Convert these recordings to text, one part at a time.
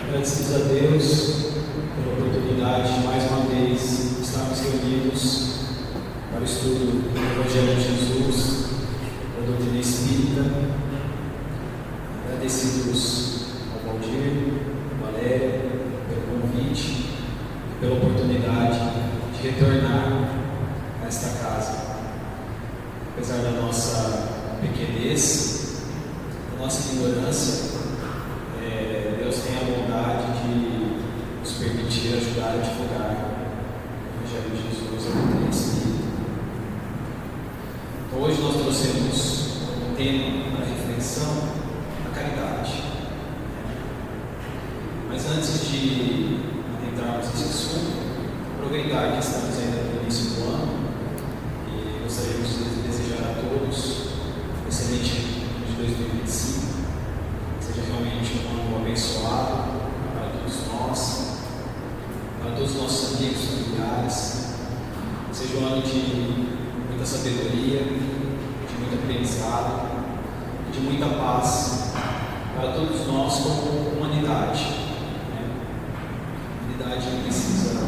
Agradecidos a Deus pela oportunidade de mais uma vez estarmos reunidos para o estudo do Evangelho de Jesus, da doutrina espírita. Agradecidos ao Valdir, ao Valério, pelo convite e pela oportunidade de retornar a esta casa. Apesar da nossa pequenez, da nossa ignorância, Deus tem a bondade de nos permitir ajudar a divulgar o Evangelho de Jesus, a doutrina espírita. Então, hoje nós trouxemos um tema para reflexão, a caridade. Mas antes de adentrarmos nesse assunto, aproveitar que estamos ainda no início do ano e gostaríamos de desejar a todos um excelente ano de 2025. Seja realmente um ano abençoado para todos nós, para todos os nossos amigos, familiares. Seja um ano de muita sabedoria, de muito aprendizado, de muita paz para todos nós como humanidade. A humanidade precisa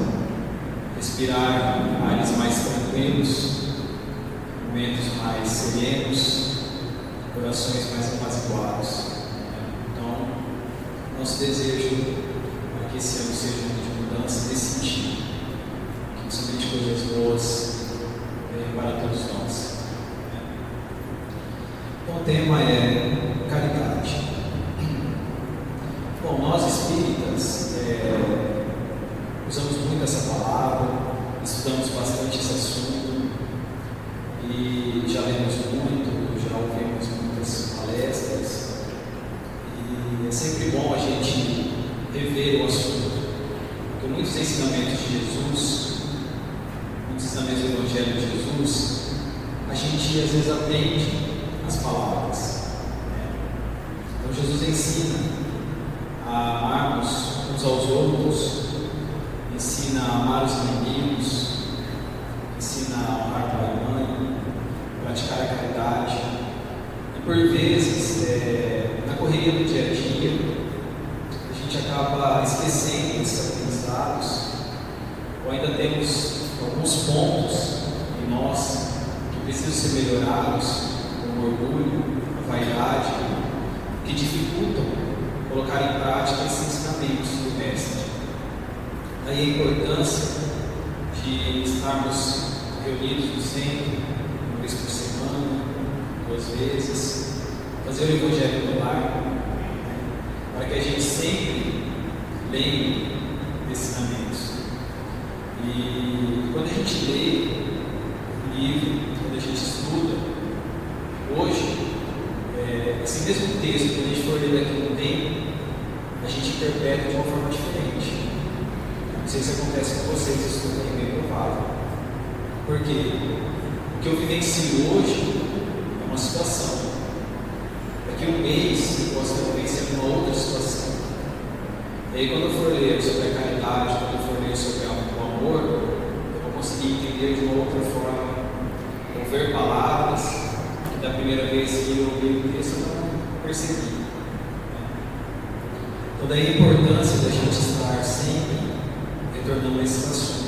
respirar ares mais tranquilos, momentos mais serenos, corações mais apaziguados. Nosso desejo é que esse ano seja um ano de mudança nesse sentido, que somente coisas boas para todos nós. Então, o tema é caridade. Bom, nós espíritas usamos muito essa palavra, estudamos bastante esse assunto e já lemos muito, já ouvimos muitas palestras. É sempre bom a gente rever o assunto, porque muitos ensinamentos de Jesus, muitos ensinamentos do Evangelho de Jesus, a gente às vezes aprende as palavras. Então Jesus ensina a amarmos uns aos outros, ensina a amar os inimigos, ensina a honrar pai e mãe, praticar a caridade, e por vezes na correria do dia a dia, a gente acaba esquecendo esses aprendizados, ou ainda temos alguns pontos em nós que precisam ser melhorados, como o orgulho, a vaidade, que dificultam colocar em prática esses ensinamentos do Mestre. Daí a importância de estarmos reunidos no centro, uma vez por semana, 2 vezes, fazer o Evangelho no lar, para que a gente sempre lembre desses ensinamentos. E quando a gente lê o livro, quando a gente estuda, hoje, esse mesmo texto, quando a gente for ler daqui a um tempo, a gente interpreta de uma forma diferente. Não sei se acontece com vocês, isso também é bem provável. Porque o que eu vivencio hoje é uma situação. Daqui a um mês eu posso vivenciar uma outra situação. E aí, quando eu for ler sobre a caridade, quando eu for ler sobre o amor, eu vou conseguir entender de uma outra forma, ou ver palavras que da primeira vez que eu li o texto eu não percebi. Então, daí a importância da gente estar sempre retornando a esses assuntos.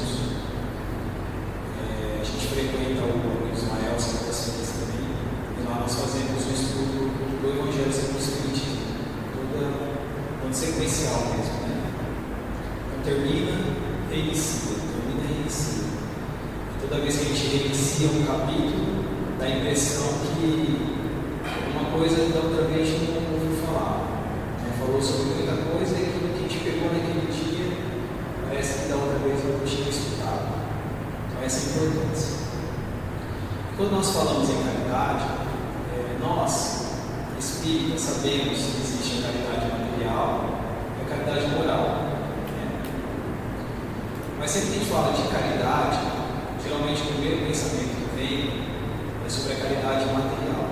A gente frequenta o Ismael, Santa Feliz também, e lá nós fazemos um estudo do Evangelho segundo o Espiritismo, toda sequencial mesmo, né? Então termina, reinicia, termina, reinicia. E toda vez que a gente reinicia um capítulo, dá a impressão que alguma coisa da outra vez a gente não ouviu falar. Falou sobre muita coisa e aquilo que a gente pegou naquele dia, parece que da outra vez eu não tinha escutado. Então essa é a importância. Quando nós falamos em caridade, nós, espíritas, sabemos que existe a caridade material e a caridade moral. Mas sempre que a gente fala de caridade, geralmente o primeiro pensamento que vem é sobre a caridade material.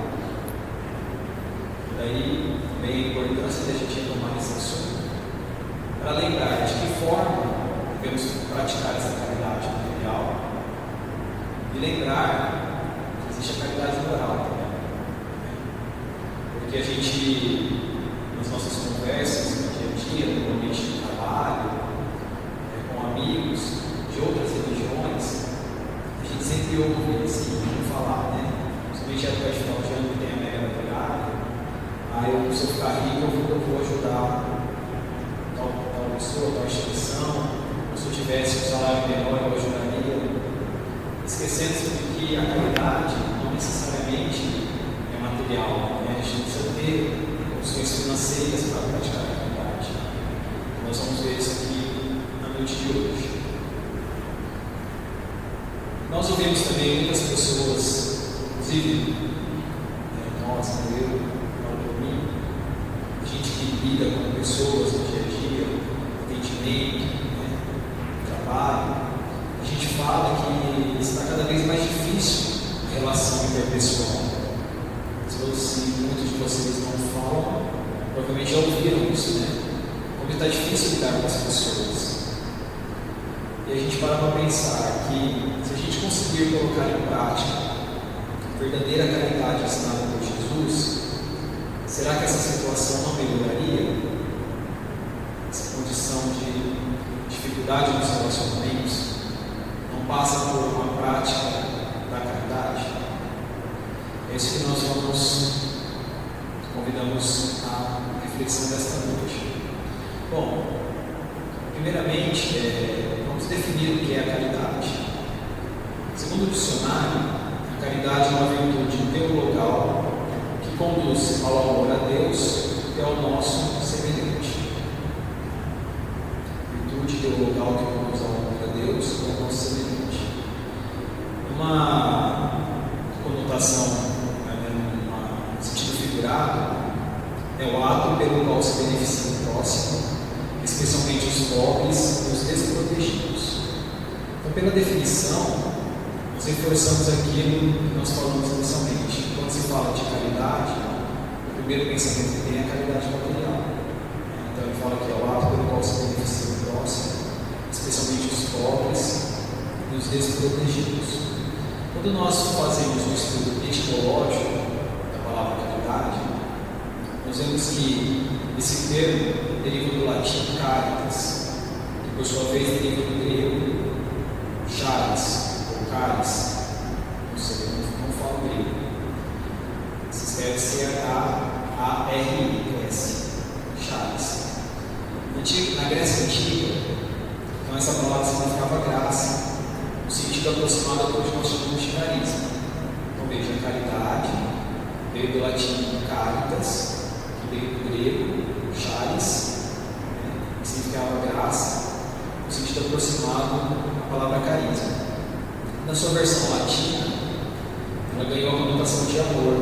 E daí vem a importância da gente retomar esse assunto para lembrar de que forma devemos praticar essa caridade material e lembrar que existe a caridade moral também. Porque a gente, nas nossas conversas no dia a dia, normalmente Nós ouvimos também muitas pessoas, inclusive nós, eu, falo por mim, gente que lida com pessoas no dia a dia, atendimento, trabalho. A gente fala que está cada vez mais difícil a relação interpessoal. Se muitos de vocês não falam, provavelmente já ouviram isso, né? Como está difícil lidar com as pessoas. E a gente para pensar que se a gente conseguir colocar em prática a verdadeira caridade ensinada por Jesus, será que essa situação não melhoraria? Essa condição de dificuldade nos relacionamentos não passa por uma prática da caridade? É isso que nós convidamos a reflexão desta noite. Bom, primeiramente, vamos definir o que é a caridade. Segundo o dicionário, a caridade é uma virtude teologal que conduz ao amor a Deus e ao nosso semelhante. Virtude teologal que conduz ao amor a Deus e ao nosso semelhante. Uma conotação, no sentido figurado, é o ato pelo qual se beneficia o próximo, especialmente os pobres e os desprotegidos. Então, pela definição, nós reforçamos aquilo que nós falamos inicialmente. Quando se fala de caridade, o primeiro pensamento que tem é a caridade material. Então, ele fala que é o ato pelo qual se beneficia o próximo, especialmente os pobres e os desprotegidos. Quando nós fazemos um estudo etimológico da palavra caridade, nós vemos que esse termo deriva do latim caritas, que por sua vez deriva do grego charis, ou caris, não sei, não falo grego. Se escreve C-H-A-R-I-S, charis. Na Grécia Antiga, então essa palavra significava graça, no sentido aproximado do que nós chamamos de carisma. Então veja, a caridade veio do latim caritas, que veio do grego charis, que significava graça, no sentido aproximado da palavra carisma. Na sua versão latina, ela ganhou a conotação de amor,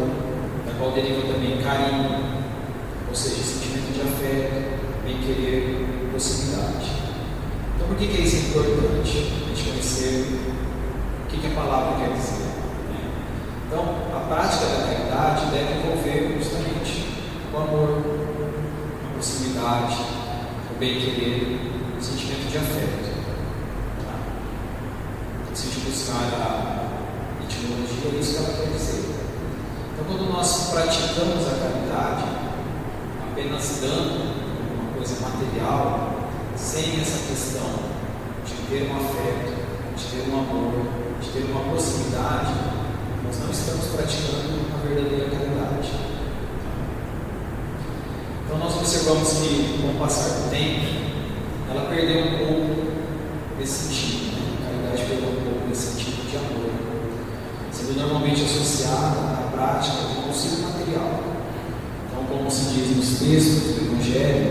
da qual deriva também carinho, ou seja, sentimento de afeto, bem-querer, proximidade. Então, por que isso é importante? A gente conhecer o que a palavra quer dizer. Então, a prática da caridade deve envolver justamente o amor, a proximidade, o bem-querer, o sentimento de afeto. Se a gente buscar a etimologia, é isso que ela quer dizer. Então, quando nós praticamos a caridade, apenas dando uma coisa material, sem essa questão de ter um afeto, de ter um amor, de ter uma proximidade, nós não estamos praticando a verdadeira caridade. Então nós observamos que, com o passar do tempo, ela perdeu um pouco desse sentido, a caridade perdeu um pouco desse sentido de amor, sendo normalmente associada à prática de auxílio material. Então, como se diz nos textos do Evangelho,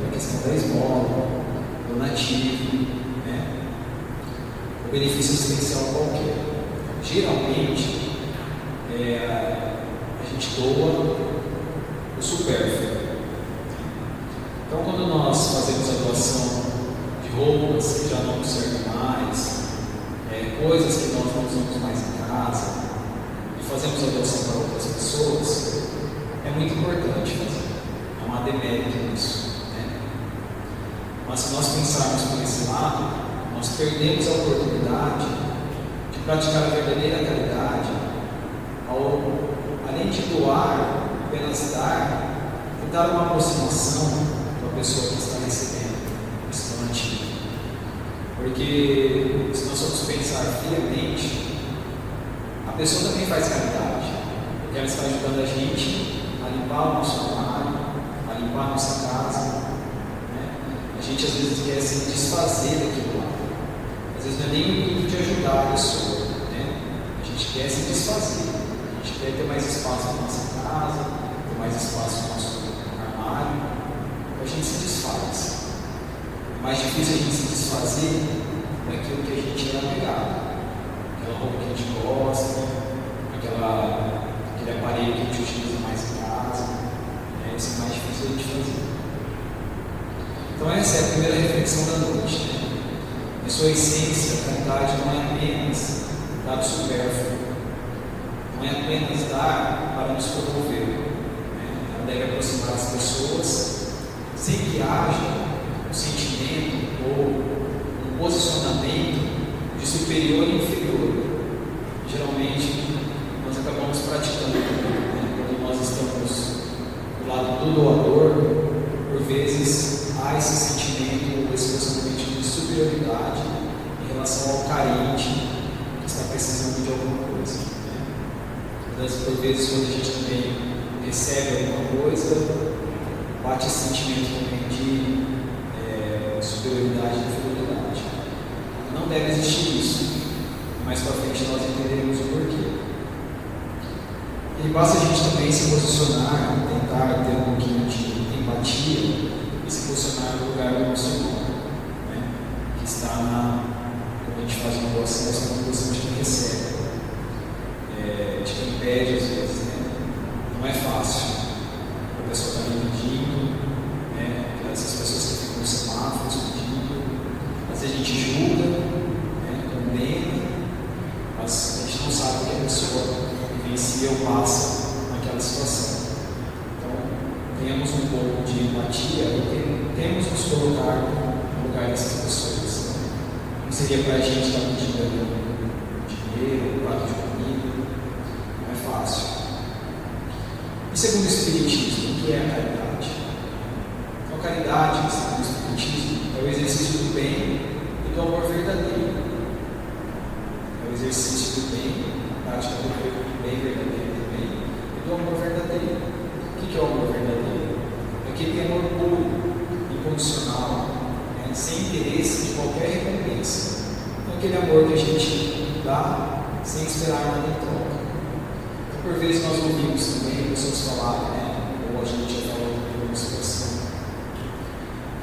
a questão da esmola, donativo, o benefício assistencial qualquer. Geralmente, a gente doa o supérfluo. Então, quando nós fazemos a doação de roupas que já não nos servem mais, coisas que nós não usamos mais em casa, e fazemos a doação para outras pessoas, é muito importante fazer. Não há demérito nisso. Mas se nós pensarmos por esse lado, nós perdemos a oportunidade de praticar a verdadeira caridade ao, além de doar, apenas dar, tentar uma aproximação da pessoa que está recebendo esse donativo. Porque se nós formos pensar friamente, a pessoa também faz caridade, porque ela está ajudando a gente a limpar o nosso armário, a limpar a nossa casa. A gente às vezes quer se desfazer daquilo lá. Às vezes não é nem o intuito de ajudar a pessoa, A gente quer se desfazer. A gente quer ter mais espaço na nossa casa, ter mais espaço no nosso armário. Então a gente se desfaz. É mais difícil a gente se desfazer daquilo que a gente é apegado. aquela roupa que a gente gosta, aquele aparelho que a gente utiliza mais em casa. Isso é mais difícil de a gente fazer. Então essa é a primeira reflexão da noite. Em sua essência, a caridade não é apenas dado supérfluo, não é apenas dar para nos comover. Ela deve aproximar as pessoas sem que haja um sentimento ou um posicionamento de superior e inferior. Geralmente nós acabamos praticando, quando nós estamos do lado do doador, por vezes há esse sentimento ou esse posicionamento de superioridade em relação ao carente que está precisando de alguma coisa. Por vezes, quando a gente também recebe alguma coisa, bate esse sentimento também de superioridade e inferioridade. Não deve existir isso. Mais para frente nós entenderemos o porquê. E basta a gente também se posicionar, tentar ter um pouquinho de empatia e se posicionar no lugar do nosso irmão, que está quando a gente faz uma doação, está na posição de quem recebe, de quem pede às vezes. Não é fácil. A pessoa está ali pedindo, essas pessoas que ficam nos semáforos pedindo, às vezes a gente julga, condena, mas a gente não sabe o que a pessoa vivencia ou passa naquela situação. Então, tenhamos um pouco de empatia e temos que nos colocar no lugar dessas pessoas. Não seria para a gente estar pedindo dinheiro, um prato de comida, não é fácil. E segundo o Espiritismo, o que é a caridade? Então, a caridade, segundo o Espiritismo, é o exercício do bem e do amor verdadeiro. É o exercício do bem, a prática do bem verdadeiro também, e do amor verdadeiro. O que é o amor verdadeiro? É aquele amor puro, incondicional, sem interesse de qualquer recompensa. Então, aquele amor que a gente dá sem esperar nada em troca. Então, por vezes nós ouvimos também pessoas falarem, ou a gente já falou também uma situação: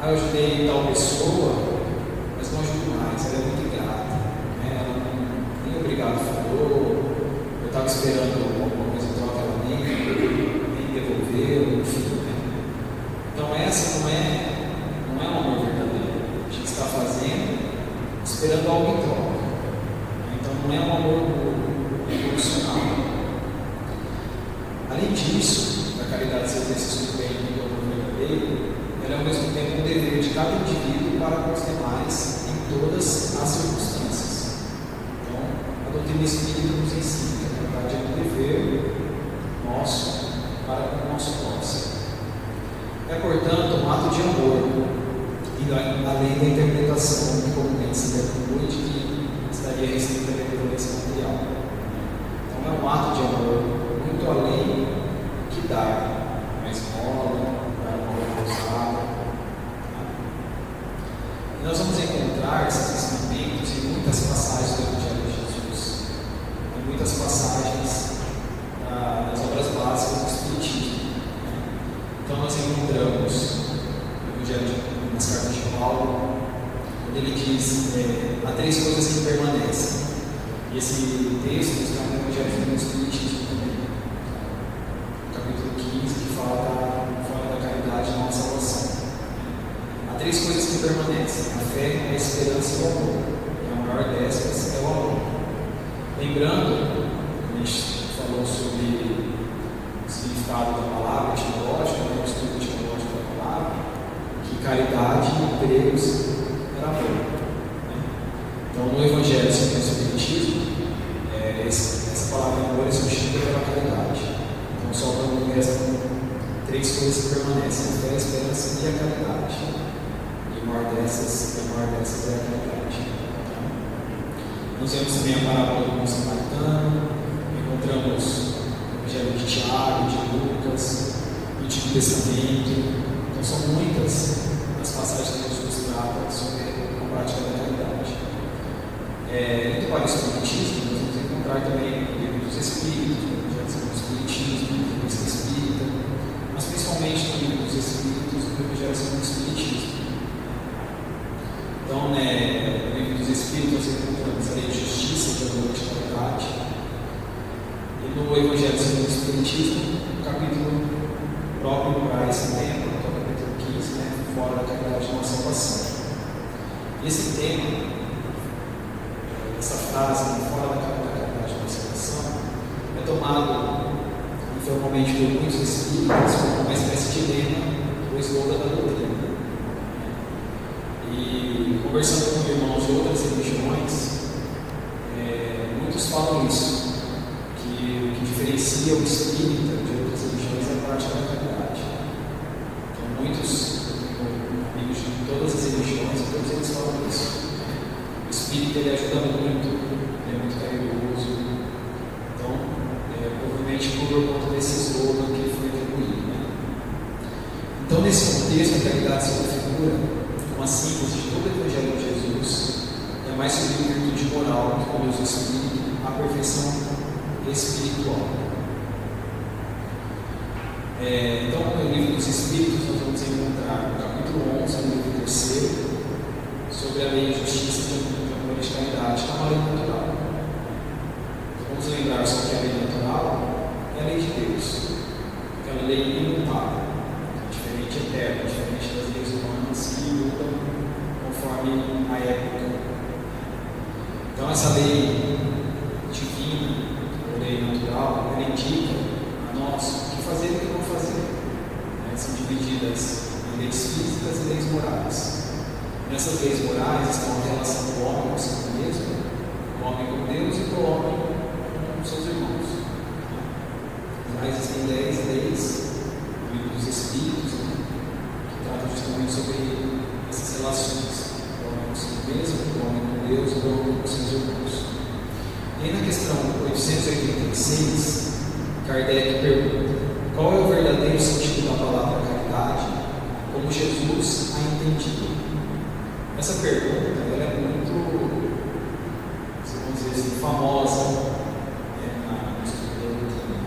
eu ajudei tal pessoa, mas não ajudo mais, ela é muito ingrata, ela nem obrigado falou, eu estava esperando alguma coisa em troca, ela nem devolveu, enfim. Então essa não é um amor verdadeiro. A gente está fazendo esperando algo em troca. Então não é um amor incondicional. Além disso, a caridade ser exercício do bem e do amor verdadeiro, ela é ao mesmo tempo um dever de cada indivíduo para com os demais em todas as circunstâncias. Então, a doutrina espírita nos ensina que a caridade é um dever nosso para com o nosso próximo. É, portanto, um ato de amor, e além da interpretação que comumente se atribui de que estaria restrita à benevolência material. Então, é um ato de amor muito além que dar uma esmola, dar uma rosada. E nós vamos encontrar esses ensinamentos em muitas passagens do Evangelho de Jesus, em muitas passagens das obras básicas do Espiritismo. Então nós encontramos no Evangelho, nas cartas de Paulo, quando ele diz: há três coisas que permanecem. E esse texto está no Evangelho do Espiritismo também, no capítulo 15, que fala da caridade e da salvação. Há três coisas que permanecem: a fé, a esperança e o amor. E a maior dessas é o amor. Lembrando, a gente falou sobre o significado da palavra etimológica, o estudo etimológico da palavra, que caridade em gregos era amor. Então, no Evangelho segundo o Espiritismo, essa palavra amor é substituída pela caridade. Então, só quando restam três coisas que permanecem: a fé, a esperança e a caridade. E a maior dessas é a caridade. Nós vemos também a parábola do bom samaritano, encontramos o Evangelho de Tiago, de Lucas, o Antigo Testamento. Então, são muitas as passagens que Jesus trata sobre a prática da caridade. Indo para o Espiritismo, nós vamos encontrar também o Livro dos Espíritos, o Evangelho segundo o Espiritismo, o Livro dos Espírita, mas principalmente no Livro dos Espíritos, o Evangelho segundo o Espiritismo. Então, no Livro dos Espíritos, nós encontramos a lei de justiça, que é a lei de E no Evangelho segundo o Espiritismo, um capítulo próprio para esse tema, que é o capítulo 15, né, fora da caridade de uma salvação. Esse tema, essa frase, fora da caridade de uma salvação, é tomado informalmente por muitos espíritas como uma espécie de lema ou slogan da doutrina. E conversando com irmãos de outras religiões, muitos falam isso, que o que diferencia o espírita de outras religiões é a parte da caridade. Então, muitos amigos de todas as religiões, todos eles falam isso. O espírita ele ajuda muito, ele é muito caridoso. Então, provavelmente por conta desse slogan que foi atribuído. Né? Então, nesse contexto, a caridade se configura como a síntese de todo o Evangelho de Jesus, é mais sobre virtude moral que conduz o espírito à perfeição espiritual. Então, no livro dos Espíritos, nós vamos encontrar no capítulo 11, no livro 3, sobre a lei de justiça, de amor e de caridade, que é uma lei natural. Então, vamos lembrar só que a lei natural é a lei de Deus, aquela lei imutável, diferente, eterna, diferente das leis humanas que mudam conforme a época. Então, essa lei divina, ou lei natural, ela indica a nós o que fazer e o que não fazer. São divididas em leis físicas e leis morais. Nessas leis morais estão a relação do homem consigo mesmo, do homem com Deus e do homem com seus irmãos. Mas existem 10 leis do livro dos Espíritos, que tratam justamente sobre essas relações do homem consigo mesmo, do homem com Deus e do homem com seus irmãos. E aí, na questão 886, Kardec pergunta: qual é o verdadeiro sentido da palavra caridade, como Jesus a entendia? Essa pergunta ela é muito, vamos dizer assim, famosa no estudo da doutrina.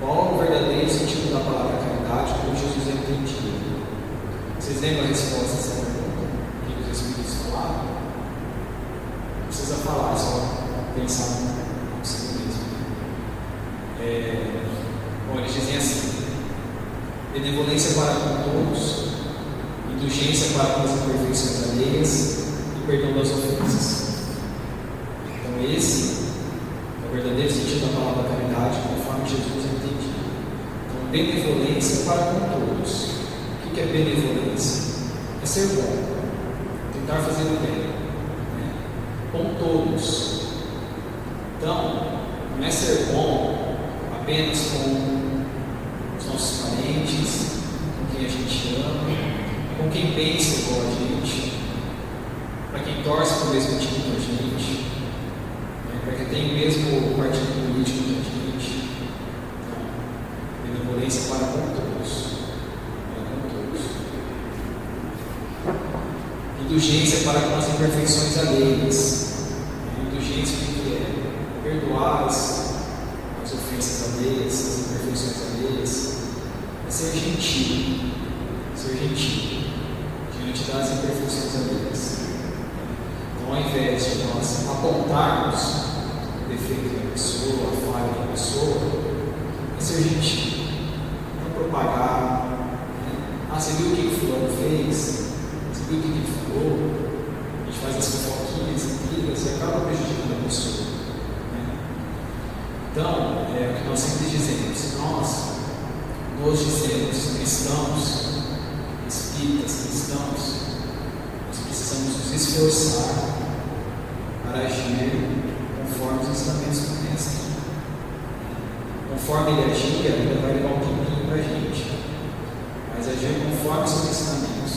Qual é o verdadeiro sentido da palavra caridade, como Jesus a entendia? Vocês lembram a resposta dessa pergunta? O que os Espíritos falaram? Não precisa falar, é só pensar consigo mesmo. Bom, eles dizem assim: benevolência para com todos, indulgência para com as imperfeições alheias e perdão das ofensas. Então, esse é o verdadeiro sentido da palavra caridade, conforme Jesus entendia. Então, benevolência para com todos. O que é benevolência? É ser bom, tentar fazer o bem, né? Com todos. Então, não é ser bom apenas com os nossos parentes, com quem a gente ama, com quem pensa igual a gente, para quem torce para o mesmo time que a gente, né? Para quem tem o mesmo partido político que a gente. Então, benevolência para com todos. Indulgência para com as imperfeições alheias. Indulgência que é perdoar as ofensas alheias, as imperfeições alheias, é ser gentil diante das imperfeições alheias. Então, ao invés de nós apontarmos o defeito da pessoa, a falha da pessoa, é ser gentil, não propagar. Você viu o que o fulano fez? Você viu o que ele falou? A gente faz as fofoquinhas, intrigas e acaba prejudicando a pessoa. Então, é o que nós sempre dizemos: se nós nos dizemos cristãos, espíritas cristãos, nós precisamos nos esforçar para agir conforme os ensinamentos do Mestre. Conforme ele agia, ele vai levar um tempinho para a gente, mas agir conforme os seus ensinamentos.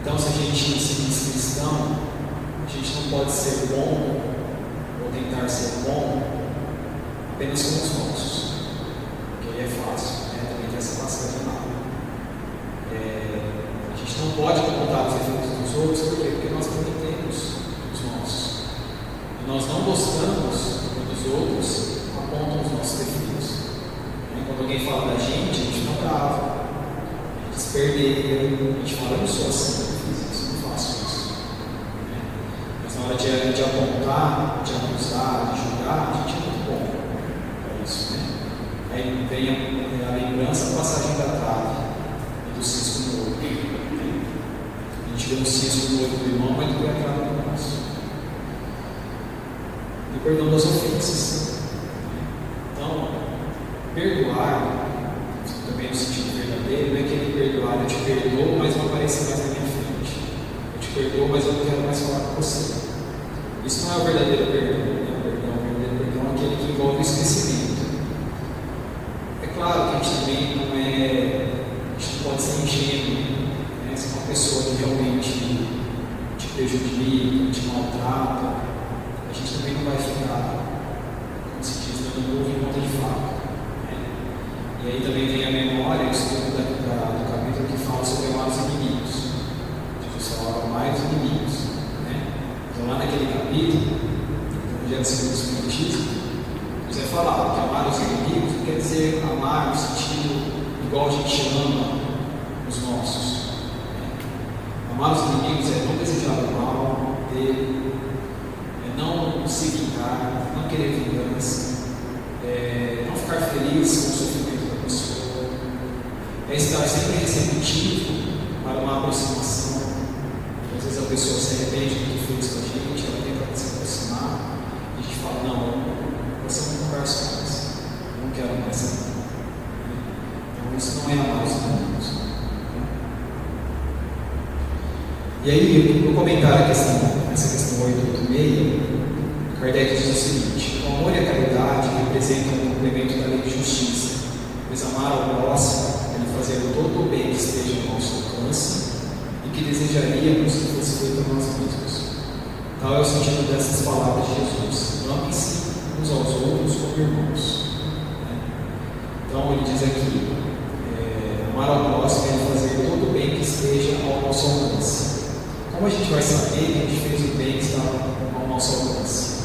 Então, se a gente se diz cristão, a gente não pode ser bom ou tentar ser bom apenas com os nossos, porque aí é fácil, também tem essa passagem lá. A gente não pode apontar os efeitos dos outros, por quê? Porque nós também temos os nossos. E nós não gostamos quando os outros apontam os nossos defeitos. Quando alguém fala da gente fica bravo, a gente se perdeia, a gente fala: eu não sou assim, eu fiz isso, não faço isso. Mas na hora de apontar, de acusar, de julgar, lembrar, a gente é muito bom para isso, né? Aí vem a lembrança, a passagem da trave e do cisco no outro. Né? A gente vê um cisco no outro do irmão, mas não vê a trave do nosso. E o perdão das ofensas. Então, perdoar, também no sentido verdadeiro, não é que ele perdoar, eu te perdoo, mas não apareça mais na minha frente. Eu te perdoo, mas eu não quero mais falar com você. Isso não é o verdadeiro perdão, né? O verdadeiro perdão é aquele que envolve o esquecimento. É claro que a gente também não pode ser ingênuo, né? Se uma pessoa que realmente te prejudica, te maltrata, a gente também não vai ficar, como se diz, dando burro em ponta de faca. E aí também vem a memória, o estudo do capítulo que fala sobre amar os inimigos. Jesus falava mais os inimigos. Né? Então lá naquele capítulo, no Evangelho segundo o Espiritismo, José falava que amar os inimigos não quer dizer amar no sentido igual a gente ama os nossos. Né? Amar os inimigos é não desejar o mal dele, é não se vingar, não querer vingança, não ficar feliz com o sofrimento da pessoa, é estar sempre receptivo para uma aproximação. Às vezes a pessoa se arrepende do que fez com a gente, ela tenta se aproximar, e a gente fala, não, você não conversa mais, eu não quero mais saber. Então isso não é amar os inimigos. E aí, no comentário essa questão 886, Kardec diz o seguinte: o amor e a caridade representam um complemento da lei de justiça, pois amar ao próximo é fazer todo o bem que esteja ao nosso alcance e que desejaríamos que fosse feito a nós mesmos. Tal é o sentido dessas palavras de Jesus: amem-se uns aos outros como irmãos. Então ele diz aqui: amar ao próximo é fazer todo o bem que esteja ao nosso alcance. Como a gente vai saber que a gente fez o bem que estava ao nosso alcance?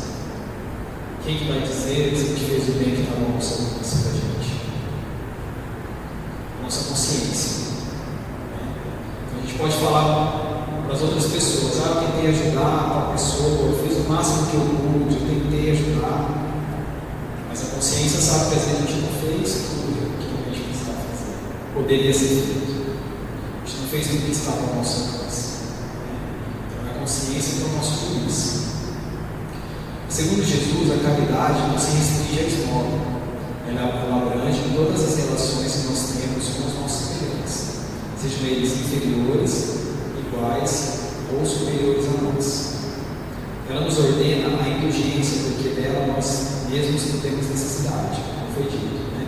Quem que vai dizer se a gente fez o bem que estava ao nosso alcance para a gente? A nossa consciência. Então a gente pode falar para as outras pessoas: eu tentei ajudar tal pessoa, eu fiz o máximo que eu pude, eu tentei ajudar. Mas a consciência sabe que às vezes a gente não fez tudo o que a gente precisava fazer. Poderia ser feito. A gente não fez tudo que estava ao nosso alcance. A consciência é o nosso juiz. Segundo Jesus, a caridade não se restringe à esmola. Ela abrange todas as relações que nós temos com os nossos semelhantes, sejam eles inferiores, iguais ou superiores a nós. Ela nos ordena a indulgência, porque dela nós mesmos não temos necessidade, como foi dito, né?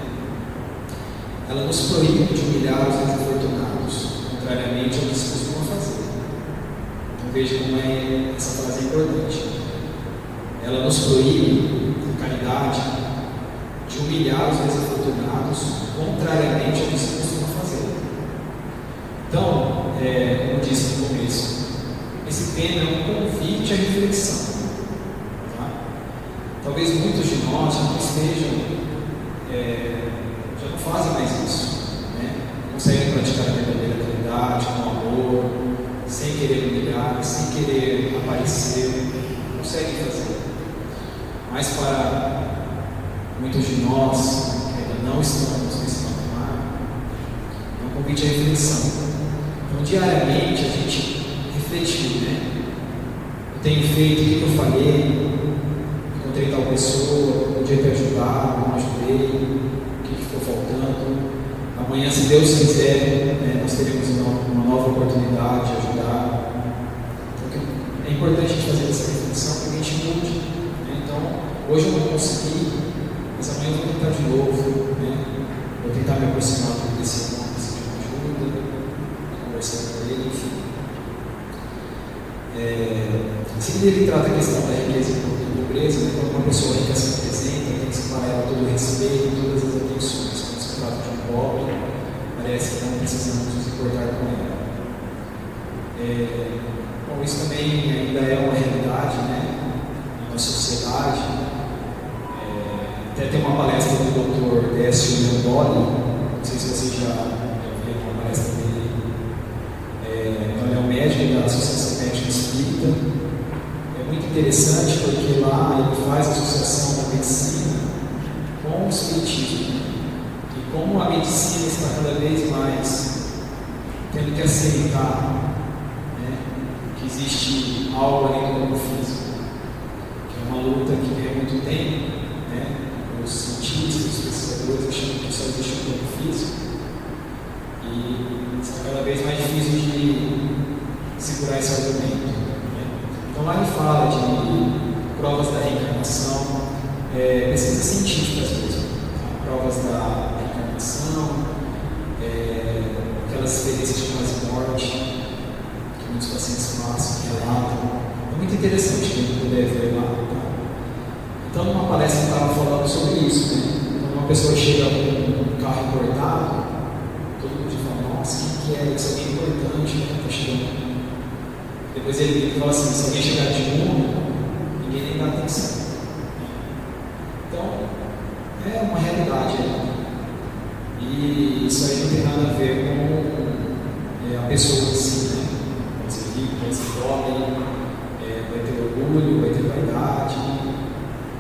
Ela nos proíbe de humilhar os desafortunados, contrariamente ao que se costuma fazer. Veja como essa frase é importante. Ela nos proíbe, a caridade, de humilhar os desafortunados, contrariamente ao que se costuma fazer. Então, como disse no começo, esse tema é um convite à reflexão. Tá? Talvez muitos de nós já não estejam, já não fazem mais isso. Né? Conseguem praticar a verdadeira caridade, com amor, sem querer humilhar, sem querer aparecer, consegue fazer. Mas para muitos de nós que ainda não estamos nesse patamar, é um convite à reflexão. Então, diariamente, a gente refletir, né? Eu tenho feito, o que eu falei? Encontrei tal pessoa, podia ter ajudado, não ajudei, o que ficou faltando? Amanhã, se Deus quiser, nós teremos uma nova oportunidade de ajudar. Então, é importante a gente fazer essa reflexão para que a gente mude. Né? Então, hoje eu não consegui, mas amanhã eu vou tentar de novo. Né? Vou tentar me aproximar desse irmão, precisar de ajuda, conversar com ele, enfim. Em seguida, ele trata a questão da riqueza e pobreza. Né? Quando uma pessoa rica se apresenta, tem que se parar ela todo o respeito e todas as atenções. Quando se trata de um pobre, parece que não precisamos nos importar com ela. Bom, isso também ainda é uma realidade, né, na nossa sociedade. Até tem uma palestra do Dr. Décio Leandoli, não sei se vocês já viram uma palestra dele. Ele é um médico da Associação Médica Espírita. É muito interessante porque lá ele faz associação que aceitar, né, que existe algo além do corpo físico, que é uma luta que vem há muito tempo, né? Os cientistas, os pesquisadores acham que só existe um corpo físico e está cada vez mais difícil de segurar esse argumento, né? Então lá ele fala de provas da reencarnação, pesquisas científicas mesmo, tá? Provas da reencarnação, aquelas experiências de quase morte que muitos pacientes passam, relatam. É muito interessante quem puder ver lá. Tá? Então, numa palestra eu estava falando sobre isso, né? Quando uma pessoa chega com um carro importado, todo mundo fala: nossa, quem que é? Isso é bem importante, né? Está chegando. Depois ele fala assim: se alguém chegar de mundo, ninguém nem dá atenção. Então, é uma realidade, né? E isso aí não tem nada a ver com a pessoa em si, né? Pode ser rico, pode ser pobre, vai ter orgulho, vai ter vaidade,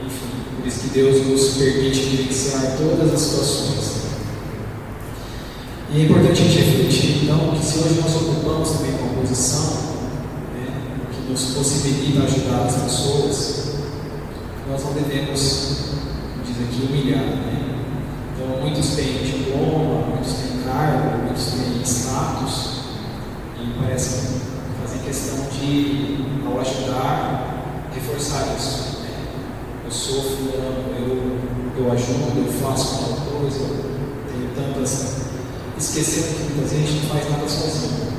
enfim. Por isso que Deus nos permite vivenciar todas as situações. E é importante a gente refletir, então, que se hoje nós ocupamos também uma posição, né, que nos possibilita ajudar as pessoas, nós não devemos, como diz aqui, humilhar, né? Então, muitos têm diploma, muitos têm cargo, muitos têm status, e parece que fazem questão de, ao ajudar, reforçar isso, né? Eu sou fulano, eu ajudo, eu faço tal coisa, tenho tantas. Esquecendo que muitas vezes a gente não faz nada sozinho, né?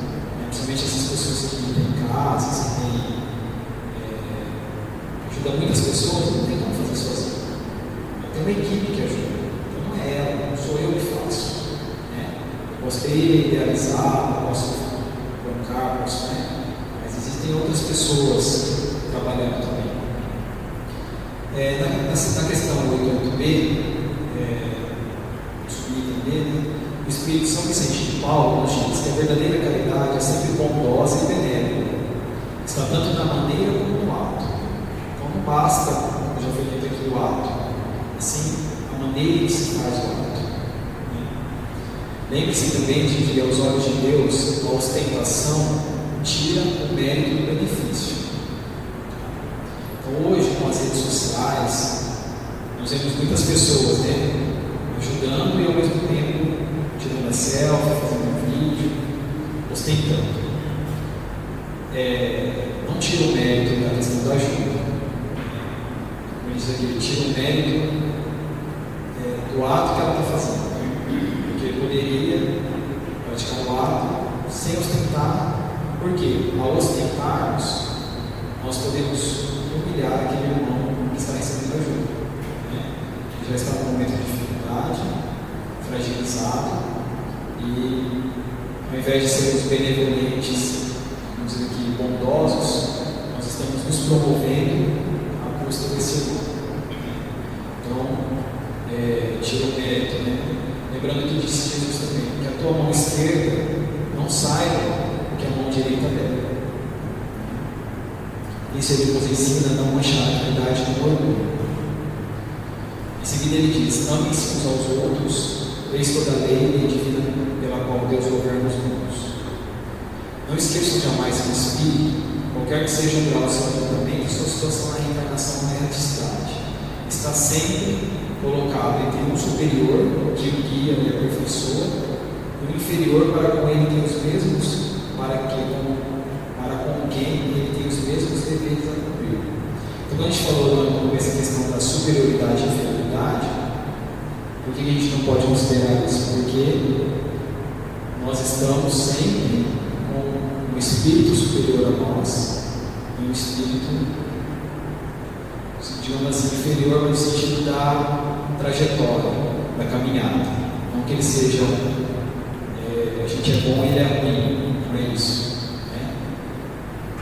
Principalmente essas pessoas que têm casas, que ajudam muitas pessoas, não tem como fazer sozinho. Tem uma equipe que ajuda. Não sou eu que faço, né? Eu posso ter idealizado, posso bancar, né? Mas existem outras pessoas trabalhando também. Na questão 88b, subir B, né? O Espírito São Vicente de Paulo nos diz que a verdadeira caridade é sempre bondosa e benévola, está tanto na maneira como no ato. Então não basta, como já foi dito aqui, o ato, assim, a maneira que se faz o ato. Lembre-se também de que, aos olhos de Deus, a ostentação tira o mérito do benefício. Então, hoje, com as redes sociais, nós vemos muitas pessoas, né, ajudando e, ao mesmo tempo, tirando a selfie, fazendo um vídeo, ostentando. Não tira o mérito da questão da ajuda. Como diz aqui, ele tira o mérito do ato que ela está fazendo. Porque poderia praticar o ato sem ostentar, porque ao ostentarmos, nós podemos humilhar aquele irmão que está recebendo ajuda, né? Que já está no momento de dificuldade, fragilizado, e ao invés de sermos benevolentes, vamos dizer aqui, bondosos, nós estamos nos promovendo à custa desse irmão. Então, tira o mérito, né? Lembrando que disse Jesus também, que a tua mão esquerda não saiba o que a mão direita dela. Isso ele nos ensina a não manchar a caridade do orgulho. Em seguida ele diz: amem-se uns aos outros, eis toda a lei divina pela qual Deus governa os mundos. Não esqueçam jamais que o Espírito, qualquer que seja o grau do seu tratamento, sua situação na reencarnação não é a distante. Está sempre colocado entre um superior, que o guia e aperfeiçoa, e um inferior para com ele tem os mesmos, para com quem ele tem os mesmos deveres a cumprir. Então, quando a gente falou no começo a questão da superioridade e inferioridade, por que a gente não pode considerar isso? Porque nós estamos sempre com um espírito superior a nós e um espírito, digamos assim, inferior no sentido da trajetória, da caminhada. Não que ele seja, a gente é bom e ele é ruim, não é isso. Né?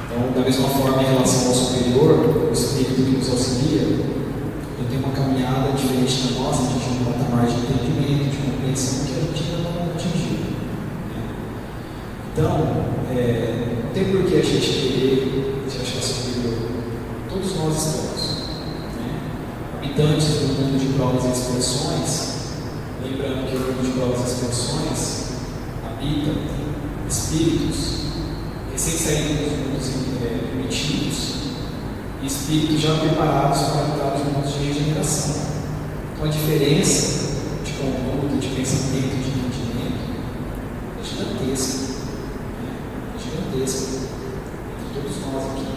Então, da mesma forma, em relação ao superior, o espírito que nos auxilia, ele tem uma caminhada diferente da nossa, a gente tem um patamar de entendimento, de compreensão que a gente ainda não atingiu. Né? Então, não tem por que a gente querer se achar superior. Todos nós estamos. Habitantes do mundo de provas e expiações, lembrando que o mundo de provas e expiações habita espíritos recém-saídos dos mundos primitivos e espíritos já preparados para entrar nos mundos de regeneração. Então a diferença de conduta, de pensamento, de entendimento é gigantesca. É gigantesca entre todos nós aqui.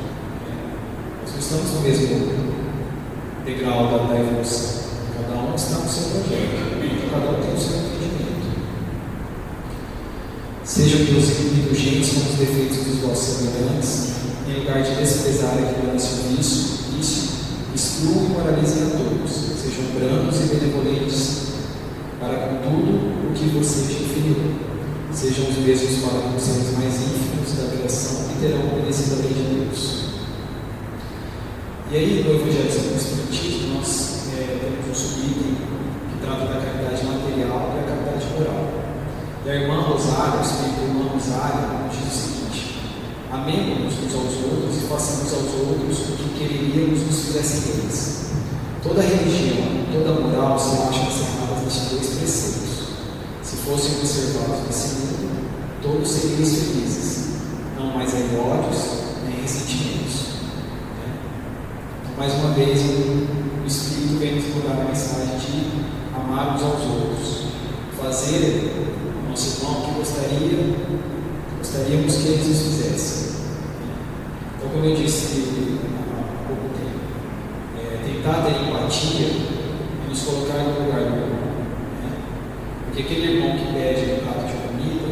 Nós não estamos no mesmo degrau da evolução. Cada um está no seu projeto, cada um tem o seu entendimento. Sejam indulgentes com os defeitos dos vossos semelhantes, em lugar de desprezar a ignorância e o vício, excluam e moralizem a todos. Sejam brandos e benevolentes para com tudo o que você te inferior. Sejam os mesmos para com os seres mais ínfimos da criação e terão obedecido a lei de Deus. E aí, no Evangelho segundo o Espiritismo, nós temos um subitem que trata da caridade material e a caridade moral. E a irmã Rosária, o espírito da irmã Rosária, diz o seguinte: amemos-nos uns aos outros e façamos aos outros o que quereríamos nos fizessem eles. Toda religião, toda moral se acham encerradas nestes dois preceitos. Se fossem observados nesse mundo, todos seriam felizes, não mais há ódios nem ressentimentos. Mais uma vez, o Espírito vem nos mudar a mensagem de amar uns aos outros, fazer ao nosso irmão o que gostaríamos que eles nos fizessem. Então, como eu disse há pouco tempo, tentar ter empatia e nos colocar no lugar do irmão. Porque aquele irmão que pede um prato de comida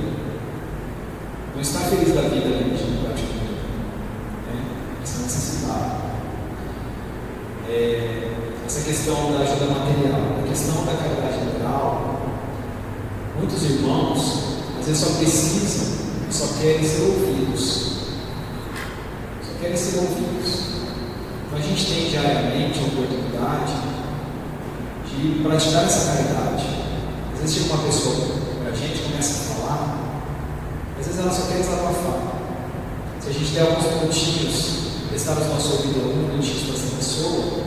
não está feliz da vida ali pedindo um prato de comida. Ele está necessitado. Essa questão da ajuda material, a questão da caridade moral, muitos irmãos às vezes só precisam, só querem ser ouvidos. Só querem ser ouvidos. Então a gente tem diariamente a oportunidade de praticar essa caridade. Às vezes chega uma pessoa para a gente, começa a falar, às vezes ela só quer desabafar. Se a gente der alguns pontinhos, prestar os nossos ouvidos alguns minutinhos para essa pessoa,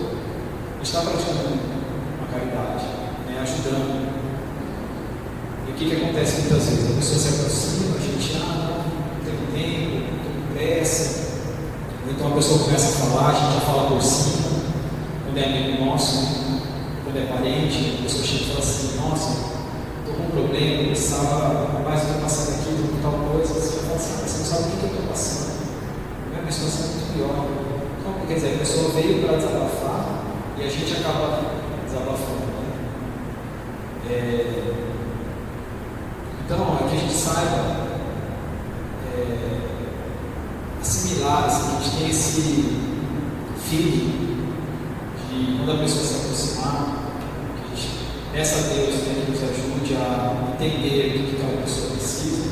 a gente está praticando uma caridade, ajudando. E o que acontece muitas vezes? A pessoa se aproxima, a gente não tem tempo, não tem pressa. Ou então a pessoa começa a falar, a gente já fala por cima. Quando é amigo nosso, quando é parente, a pessoa chega e fala assim: nossa, estou com um problema, eu precisava mais do que passar daqui, do tal coisa. Você vai falar assim: você não sabe o que eu estou passando. A situação é muito pior. Então, quer dizer, a pessoa veio para desabafar e a gente acaba desabafando. Então, é que a gente saiba assimilar, assim, a gente tem esse feeling de quando a pessoa se aproximar, que a gente peça a Deus que nos ajude a entender o que cada pessoa precisa,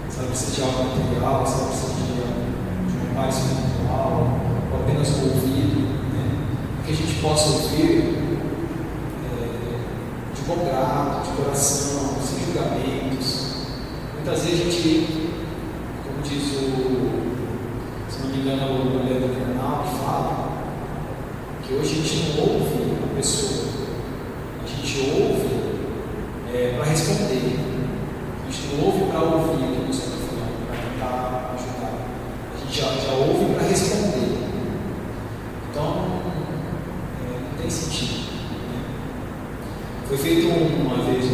se ela precisa de algo material, se ela precisa de pai espiritual, ou apenas o ouvido, que a gente possa ouvir de bom grado, de coração, sem julgamentos. Muitas vezes a gente, como diz se não me engano, o Leandro Carnal, que fala que hoje a gente não ouve a pessoa, a gente ouve para responder, a gente não ouve para ouvir o que a pessoa está falando, para tentar ajudar. Já ouve para responder. Então, não tem sentido. Foi feito uma vez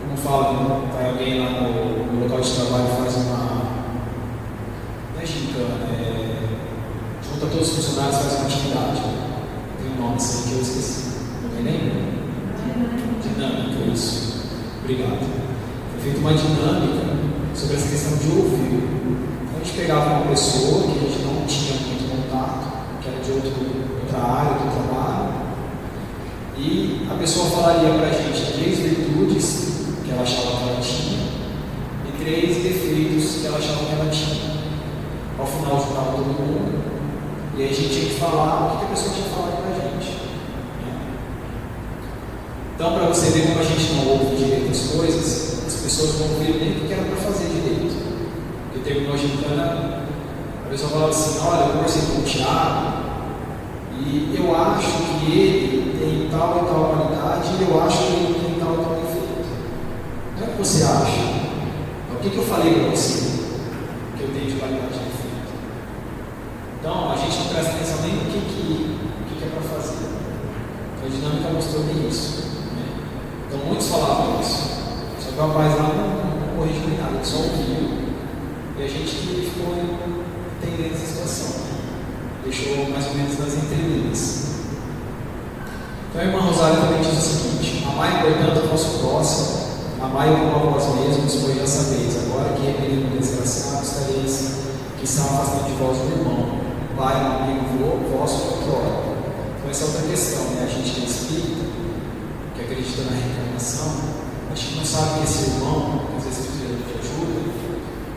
como fala, vai alguém lá no local de trabalho e faz não é gincana, junta todos os funcionários e faz uma atividade. Tem um nome assim que eu esqueci. Alguém lembra? Dinâmica, isso. Obrigado. Foi feita uma dinâmica sobre essa questão de ouvir. Então a gente pegava uma pessoa que a gente não tinha muito contato, que era de outra área do trabalho, e a pessoa falaria para a gente 3 virtudes que ela achava que ela tinha e 3 defeitos que ela achava que ela tinha. Ao final juntava todo mundo e aí a gente tinha que falar o que a pessoa tinha falado para a gente. Então, para você ver como a gente não ouve direito as coisas, as pessoas não ouviram nem o que era para fazer direito. Porque terminou a gincana, a pessoa falava assim: olha, eu conversei com o Thiago e eu acho que ele tem tal e tal qualidade e eu acho que ele tem tal e tal defeito. Não era que você acha? O que eu falei para você que eu tenho de qualidade de defeito? Então, a gente não presta atenção nem no que é para fazer. A dinâmica mostrou bem isso. Né? Então, muitos falavam isso. Só que o rapaz lá não corrigiu nem nada, ele só ouviu. E a gente que ficou entendendo essa situação. Deixou mais ou menos nas entrelinhas. Então, a irmã Rosália também diz o seguinte: amai, portanto, o vosso próximo, amai como a vós mesmos, pois já sabeis, agora que repelindo o desgraçado, estareis que estão afastando de vós o irmão, pai, um amigo vosso, outrora. Então, essa é outra questão, né? A gente que é espírita, que acredita na reencarnação, a gente não sabe que esse irmão, que às vezes precisa de ajuda,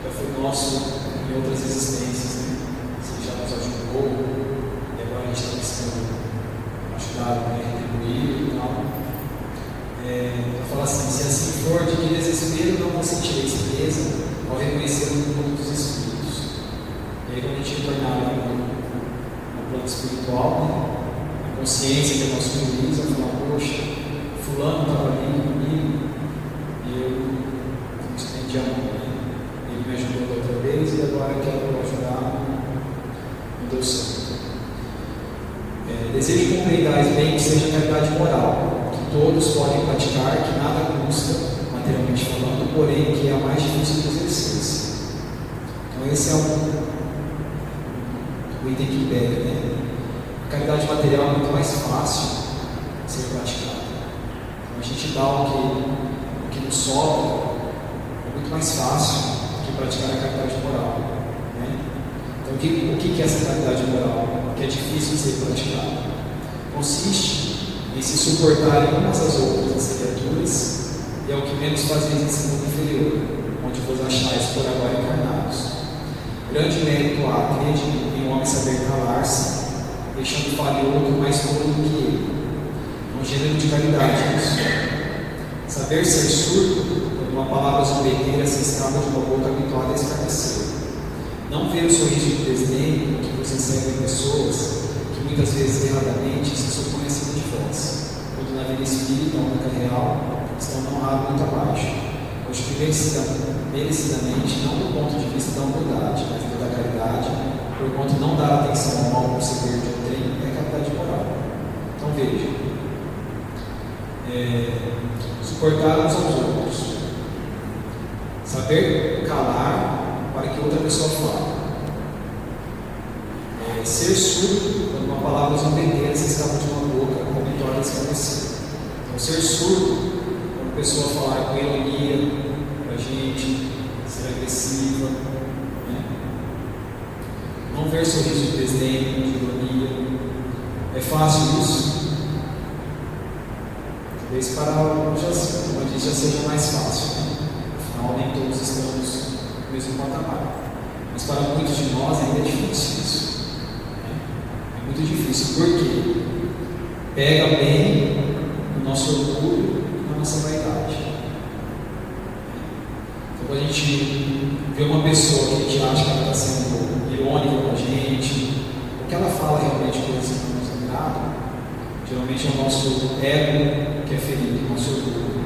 já foi nosso em outras existências, né? Se já nos ajudou, e agora a gente está precisando ajudar, né? Retribuir e tal. Eu falo assim: se assim for, de que desespero não vos sentireis presa ao reconhecer o mundo dos espíritos. E aí, quando a gente retornar no plano espiritual, né? A consciência que é nosso juiz, vai falar: poxa, fulano estava ali comigo e eu não estendi a mão. Ele me ajudou da outra vez e agora eu quero ajudar, não deu certo. Desejo que compreendais bem que seja caridade moral, que todos podem praticar, que nada custa, materialmente falando, porém que é a mais difícil de exercer-se. Então esse é o item que pega, né? A caridade material é muito mais fácil de ser praticada. Então a gente dá o que nos sobra, é muito mais fácil que praticar a caridade moral. Né? Então o que é essa caridade moral? Que é difícil de ser praticada. Consiste em se suportarem umas às outras as criaturas, e é o que menos fazeis nesse mundo inferior, onde vos achais por agora encarnados. Grande mérito há, crede em um homem saber calar-se, deixando falho outro mais tolo do que ele. É um gênero de caridade isso. Saber ser surdo, quando uma palavra zombeteira se escapa de uma boca habituada a escarnecer. Não ver o sorriso de desdém que você recebe em pessoas que muitas vezes erradamente se supõem acima de vós, quando na vida espírita ou na vida real estão não raro muito abaixo, hoje merecidamente, não do ponto de vista da humildade, mas da caridade, porquanto não dar atenção ao mal proceder de outrem é caridade moral. Então veja, suportar uns aos outros, saber calar para que outra pessoa fale. Ser surdo quando uma palavra zombeteira se escapa de uma boca, habituada a escarnecer. Então, ser surdo quando a pessoa falar com ironia para a gente, ser agressiva, né? Não ver sorriso de desdém, de ironia. É fácil isso? Talvez para alguns já seja mais fácil, né? Afinal, nem todos estamos no mesmo patamar. Mas para muitos de nós ainda é difícil isso. É muito difícil, porque pega bem o nosso orgulho e a nossa vaidade. Então, quando a gente vê uma pessoa que a gente acha que ela está sendo irônica com a gente, ou que ela fala realmente coisas que não nos agradam, geralmente é o nosso ego que é ferido, o nosso orgulho.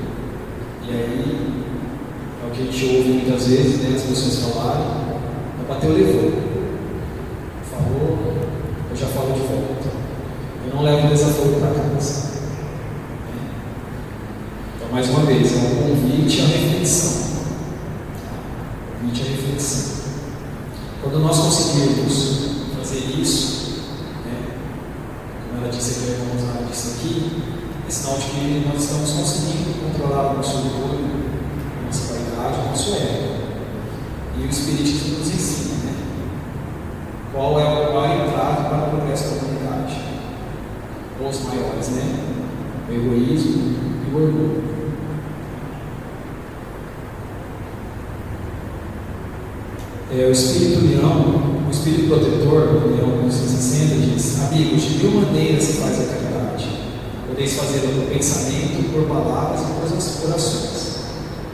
E aí, é o que a gente ouve muitas vezes, né, as pessoas falarem: bateu, levou. Falou, eu já falo de volta. Eu não levo desaforo para casa. Então, mais uma vez, é um convite à reflexão. Convite à reflexão. Quando nós conseguirmos fazer isso, né, como ela disse aqui, a irmã disse aqui, é sinal de que nós estamos conseguindo controlar o nosso orgulho, a nossa vaidade, o nosso ego. E o Espiritismo nos ensina, né? Qual é o maior entrave para o progresso da humanidade? Ou os maiores, né? O egoísmo e o orgulho. O Espírito Leão, o Espírito Protetor, o Leão 1960, diz: amigos, de 1000 maneiras se faz a caridade. Podeis fazê-la por pensamento, por palavras e por ações.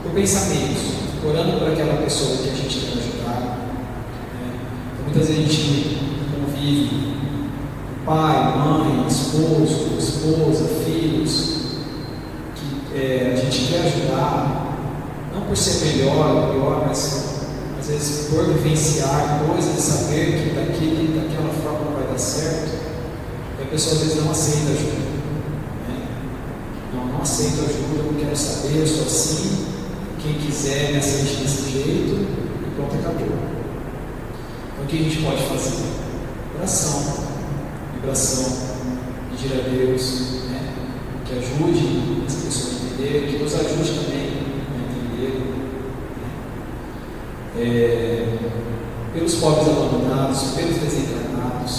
Por pensamentos, orando por aquela pessoa que a gente quer ajudar. Então, muitas vezes a gente convive pai, mãe, esposo, esposa, filhos, que a gente quer ajudar, não por ser melhor ou pior, mas às vezes por vivenciar coisas e saber que daquela forma vai dar certo, e a pessoa às vezes não aceita ajuda. Né? Não aceito ajuda, não quero saber, eu sou assim, quem quiser me aceite desse jeito, e pronto, acabou. Então o que a gente pode fazer? Oração, vibração, pedir a Deus, né? Que ajude essa pessoa a entender, que nos ajude também a entender. Pelos pobres abandonados, pelos desencarnados,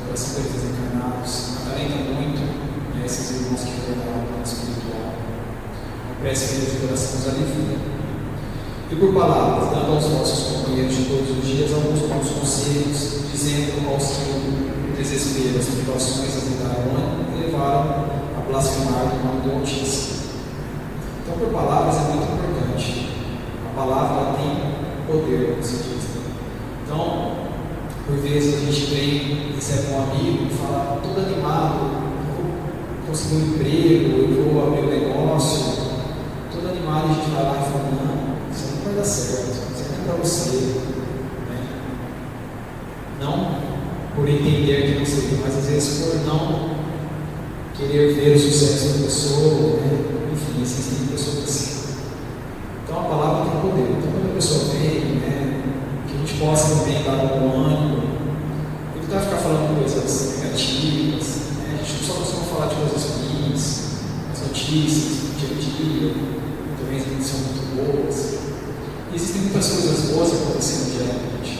oração pelos desencarnados, acalenta muito, né, esses irmãos que retornaram ao plano espiritual. A prece de coração nos alivia. E por palavras, dando aos nossos companheiros de todos os dias alguns bons conselhos, dizendo aos que o desespero, as privações, as idarônicas levaram a blasfemar do nome do Altíssimo. Então, por palavras é muito importante. A palavra tem poder, como se diz. Então, por vezes a gente vem, recebe um amigo e fala todo animado, eu vou conseguir um emprego, eu vou abrir um negócio, todo animado, a gente vai lá e fala, não, isso não vai dar certo, isso não é para você. Né? Não por entender que não seja, mas às vezes por não querer ver o sucesso da pessoa, né? Enfim, existem pessoas assim. Então a palavra tem poder. Então quando a pessoa vem, né, que a gente possa também dar um ânimo, evitar ficar falando coisas negativas, né? A gente só costuma falar de coisas ruins, as notícias, do dia a dia, também são muito boas. E existem muitas coisas boas acontecendo diariamente,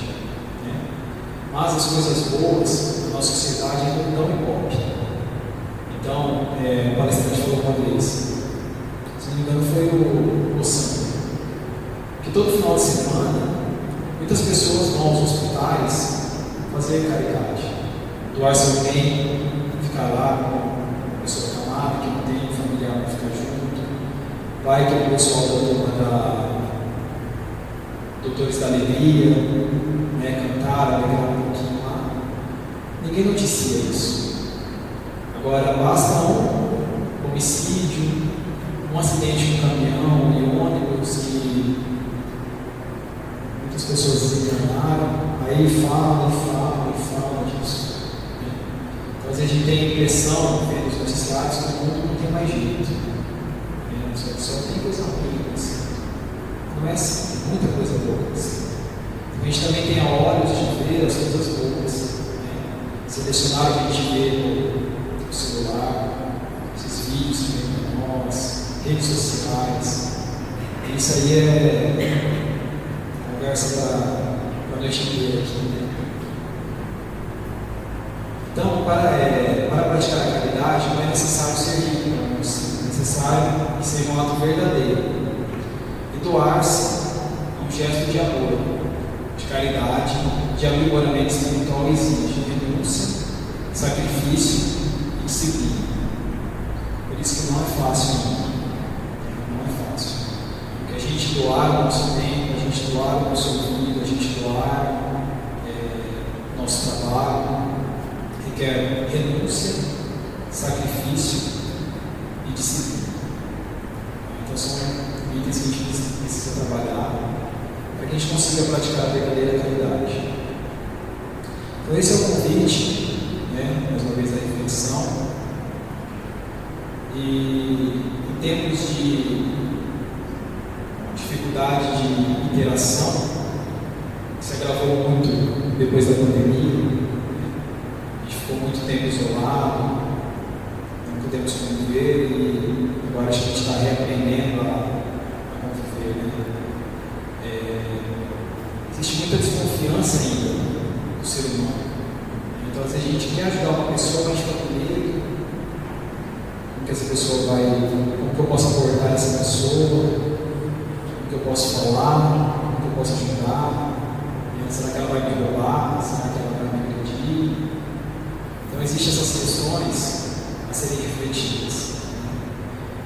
né? Mas as coisas boas da nossa sociedade ainda não dão ibope. Então, o palestrante falou uma vez, se não me engano foi o Sandro, que todo final de semana muitas pessoas vão aos hospitais fazer caridade, doar seu bem, ficar lá com uma pessoa amada, que não tem familiar para ficar junto, vai que o pessoal da turma da Doutores da Alegria, né, cantar, alegrar um pouquinho lá. Ninguém noticia isso. Agora, basta um homicídio, um acidente com caminhão e ônibus que muitas pessoas desencarnaram, aí fala disso. Então, às vezes a gente tem a impressão, vendo os noticiários, que o mundo não tem mais jeito. Só tem coisa ruim. Assim. Não é assim, tem muita coisa boa. Assim. A gente também tem olhos de ver as coisas boas. Né? Selecionar o que a gente vê no celular, esses vídeos que vêm para nós, redes sociais. Isso aí é conversa para a noite inteira aqui. Né? Então, para praticar a caridade, não é necessário ser rico, é necessário que seja um ato verdadeiro. E doar-se é um gesto de amor, de caridade, de aprimoramento espiritual exige renúncia, sacrifício e disciplina. Por isso que não é fácil, não é fácil. Porque a gente doar o nosso tempo, a gente doar o nosso ouvido, a gente doar nosso trabalho, requer renúncia, sacrifício e disciplina. Então são itens que a gente precisa trabalhar para que a gente consiga praticar a verdadeira caridade. Então esse é o convite, né, mais uma vez da reflexão. E em termos de dificuldade de interação, que se agravou muito depois da pandemia, a gente ficou muito tempo isolado, não pudemos conviver e agora a gente está reaprendendo a conviver. Né? Existe muita desconfiança ainda do ser humano. Então, às vezes a gente quer ajudar uma pessoa, mas a gente fica com medo. Como que essa pessoa vai, como que eu posso abordar essa pessoa, como que eu posso falar, como que eu posso ajudar, será que ela vai me roubar, será que ela vai me agredir? Então existem essas questões a serem refletidas.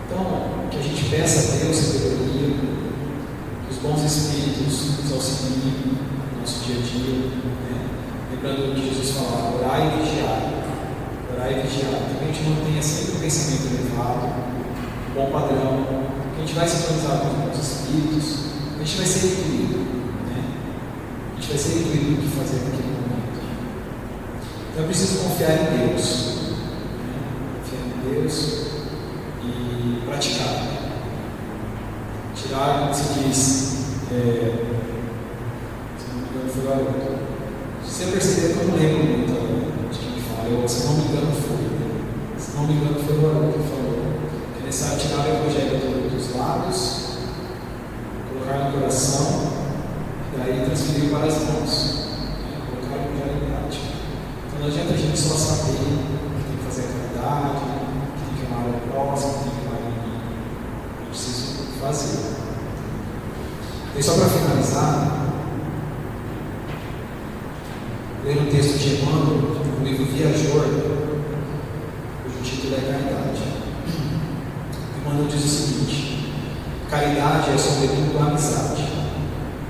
Então, que a gente peça a Deus sabedoria, que os bons espíritos nos auxiliem no nosso dia a dia, né? Lembrando o que Jesus falava, orar e vigiar. Orar e vigiar. Que a gente mantenha sempre o pensamento elevado, um bom padrão, que a gente vai sintonizar com os bons espíritos, a gente vai ser incluído, né? A gente vai ser incluído no que fazer naquele momento. Então eu preciso confiar em Deus, né? Confiar em Deus e praticar. Tirar, como se diz, se não me engano foi o Haroldo. Se você perceber que eu não lembro muito de quem fala, se não me engano foi o Haroldo que falou que é necessário tirar o evangelho dos lábios, colocar no coração e daí transferir para as mãos, né? Colocar o evangelho em prática. Então não adianta a gente só saber que tem que fazer a caridade, que tem que amar o próximo, que tem que amar o inimigo. Eu preciso fazer. E só para finalizar, ler um texto de Emmanuel, no livro Viajor, cujo título é Caridade. Emmanuel diz o seguinte: caridade é sobretudo a amizade.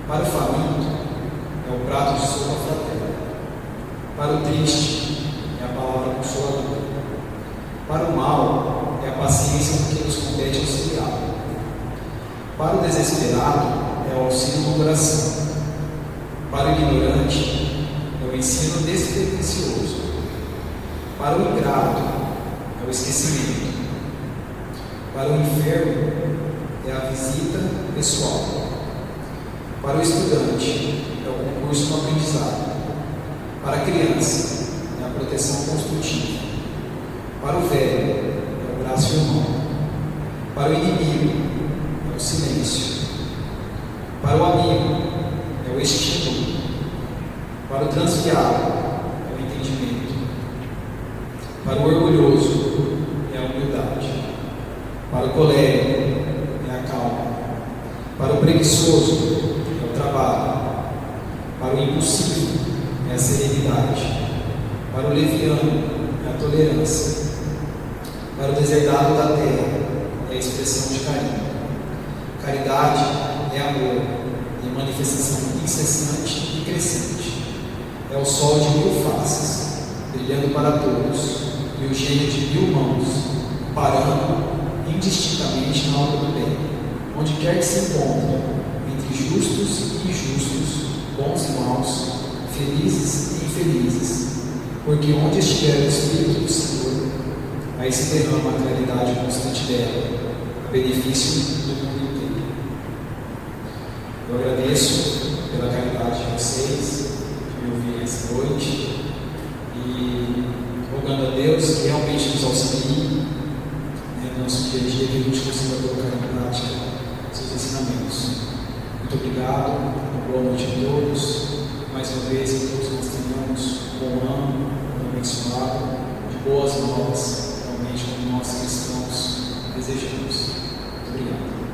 Para o faminto é o prato de sopa fraterna. Para o triste é a palavra consoladora. Para o mal é a paciência com que nos compete auxiliar. Para o desesperado é o auxílio do coração. Para o ignorante é o ensino despretensioso. Para o ingrato é o esquecimento. Para o enfermo é a visita pessoal. Para o estudante é o concurso no aprendizado. Para a criança é a proteção construtiva. Para o velho é o braço irmão. Para o inimigo é o silêncio. Para o amigo é o estímulo. Para o transviado é o entendimento. Para o orgulhoso é a humildade. Para o colérico é a calma. Para o preguiçoso é o trabalho. Para o impulsivo é a serenidade. Para o leviano é a tolerância. Para o deserdado da terra é a expressão de carinho. Caridade é amor, é manifestação incessante e crescente. É o sol de 1000 faces, brilhando para todos, e o gênio de 1000 mãos, parando indistintamente na obra do bem, onde quer que se encontre, entre justos e injustos, bons e maus, felizes e infelizes, porque onde estiver o Espírito do Senhor, aí se derrama a claridade constante dela, a benefício do mundo inteiro. Eu agradeço pela caridade de vocês que me ouvirem essa noite e rogando a Deus que realmente nos auxilie, né, no nosso dia a dia, que a gente consiga colocar em prática seus ensinamentos. Muito obrigado, uma boa noite a todos. Mais uma vez, que todos nós tenhamos um bom ano abençoado, de boas novas, realmente como nós cristãos desejamos. Muito obrigado.